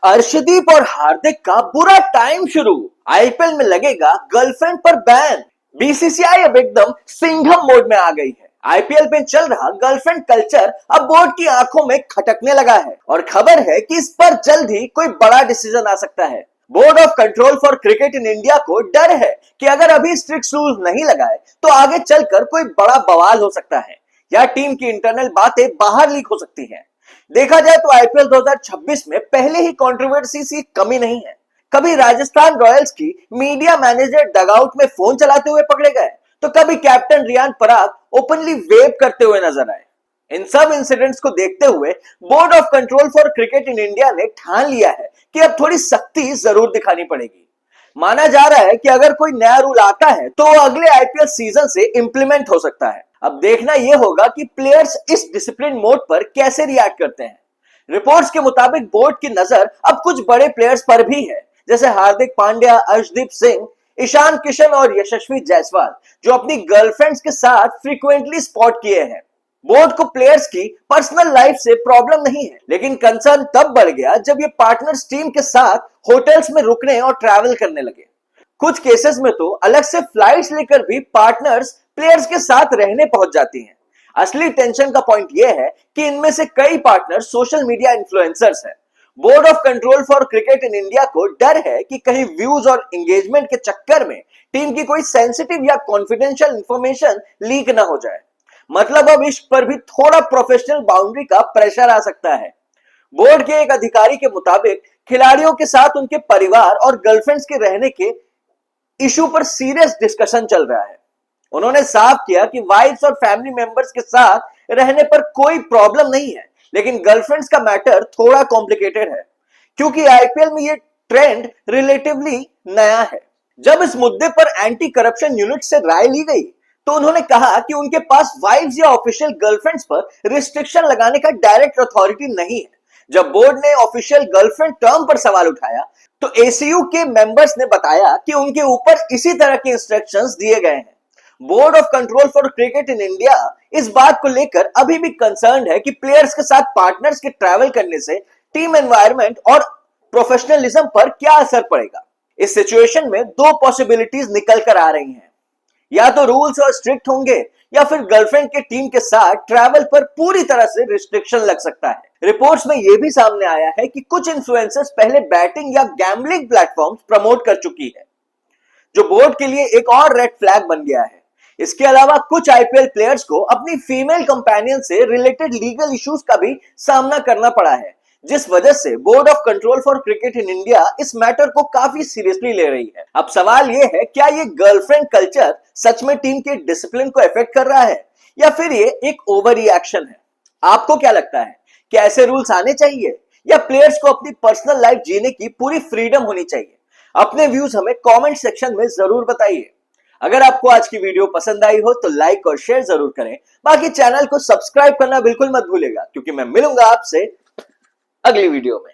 अर्शदीप और हार्दिक का बुरा टाइम शुरू। आईपीएल में लगेगा गर्लफ्रेंड पर बैन। बीसीसीआई अब एकदम सिंघम मोड में आ गई है। आईपीएल में चल रहा गर्लफ्रेंड कल्चर अब बोर्ड की आंखों में खटकने लगा है और खबर है कि इस पर जल्द ही कोई बड़ा डिसीजन आ सकता है। Board of control for cricket in India को डर है कि अगर अभी स्ट्रिक्ट रूल्स नहीं लगाए तो आगे चलकर कोई बड़ा बवाल हो सकता है या टीम की इंटरनल बातें बाहर लीक हो सकती हैं। देखा जाए तो आईपीएल 2026 में पहले ही कंट्रोवर्सी की कमी नहीं है। कभी राजस्थान रॉयल्स की मीडिया मैनेजर डगआउट में फोन चलाते हुए पकड़े गए तो कभी captain Riyan Parag openly wave करते हुए नजर आए। इन सब इंसिडेंट्स को देखते हुए board of control for cricket in India ने ठान लिया है कि अब थोड़ी सख्ती जरूर दिखानी पड़ेगी। माना जा रहा है कि अगर कोई नया रूल आता है तो अगले आईपीएल सीजन से इंप्लीमेंट हो सकता है। अब देखना यह होगा कि प्लेयर्स इस डिसिप्लिन मोड पर कैसे रिएक्ट करते हैं। रिपोर्ट्स के मुताबिक बोर्ड की नजर अब कुछ बड़े प्लेयर्स पर भी है, जैसे हार्दिक पांड्या, अर्शदीप सिंह, ईशान किशन और यशस्वी जायसवाल, जो अपनी गर्लफ्रेंड्स के साथ फ्रीक्वेंटली स्पॉट किए हैं। बोर्ड को प्लेयर्स की पर्सनल लाइफ से प्रॉब्लम नहीं है, लेकिन कंसर्न तब बढ़ गया जब ये पार्टनर्स टीम के साथ होटल्स में रुकने और ट्रैवल करने लगे। कुछ केसेस में तो अलग से फ्लाइट्स लेकर भी पार्टनर्स प्लेयर्स के साथ रहने पहुंच जाती हैं। असली टेंशन का पॉइंट यह है कि इनमें से कई पार्टनर सोशल मीडिया इन्फ्लुएंसर्स हैं। Board of control for cricket in India को डर है कि कहीं व्यूज और एंगेजमेंट के चक्कर में टीम की कोई सेंसिटिव या कॉन्फिडेंशियल इंफॉर्मेशन लीक ना हो जाए। मतलब अब इश्क पर भी थोड़ा प्रोफेशनल बाउंड्री का प्रेशर आ सकता है। बोर्ड के एक अधिकारी के मुताबिक खिलाड़ियों के साथ उनके परिवार और गर्लफ्रेंड्स के रहने के इशू पर सीरियस डिस्कशन चल रहा है। उन्होंने साफ किया कि वाइफ्स और फैमिली मेंबर्स के साथ रहने पर कोई प्रॉब्लम नहीं है, लेकिन गर्लफ्रेंड्स का मैटर थोड़ा कॉम्प्लिकेटेड है क्योंकि आईपीएल में ये ट्रेंड रिलेटिवली नया है। जब इस मुद्दे पर एंटी करप्शन यूनिट से राय ली गई तो उन्होंने कहा कि उनके पास वाइफ्स या ऑफिशियल गर्लफ्रेंड्स पर रिस्ट्रिक्शन लगाने का डायरेक्ट अथॉरिटी नहीं है। जब बोर्ड ने ऑफिशियल गर्लफ्रेंड टर्म पर सवाल उठाया तो एसीयू के मेंबर्स ने बताया कि उनके ऊपर इसी तरह के इंस्ट्रक्शंस दिए गए हैं। Board of control for cricket in India इस बात को लेकर अभी भी कंसर्न है कि प्लेयर्स के साथ पार्टनर्स के ट्रैवल करने से टीम एनवायरनमेंट और प्रोफेशनलिज्म पर क्या असर पड़ेगा। इस सिचुएशन में दो पॉसिबिलिटीज निकल कर आ रही हैं, या तो रूल्स और स्ट्रिक्ट होंगे या फिर गर्लफ्रेंड के टीम के साथ ट्रैवल पर पूरी तरह से रिस्ट्रिक्शन लग सकता है। रिपोर्ट्स में यह भी सामने आया है कि कुछ इन्फ्लुएंसर्स पहले बैटिंग या गैम्बलिंग प्लेटफॉर्म्स प्रमोट कर चुकी है, जो बोर्ड के लिए एक और रेड फ्लैग बन गया है। इसके अलावा कुछ आईपीएल प्लेयर्स को अपनी फीमेल कंपेनियन से रिलेटेड लीगल इश्यूज का भी सामना करना पड़ा है, जिस वजह से board of control for cricket in India इस मैटर को काफी सीरियसली ले रही है। अब सवाल यह है, क्या ये गर्लफ्रेंड कल्चर सच में टीम के डिसिप्लिन को इफेक्ट कर रहा है या फिर ये एक ओवर रिएक्शन है? आपको क्या लगता है, क्या ऐसे रूल्स आने चाहिए या प्लेयर्स को अपनी पर्सनल लाइफ जीने की पूरी फ्रीडम होनी चाहिए? अपने व्यूज हमें कमेंट सेक्शन में जरूर बताइए। अगर आपको आज की वीडियो पसंद आई हो तो लाइक और शेयर जरूर करें। बाकी चैनल को सब्सक्राइब करना बिल्कुल मत भूलेगा, क्योंकि मैं मिलूंगा आपसे अगली वीडियो में।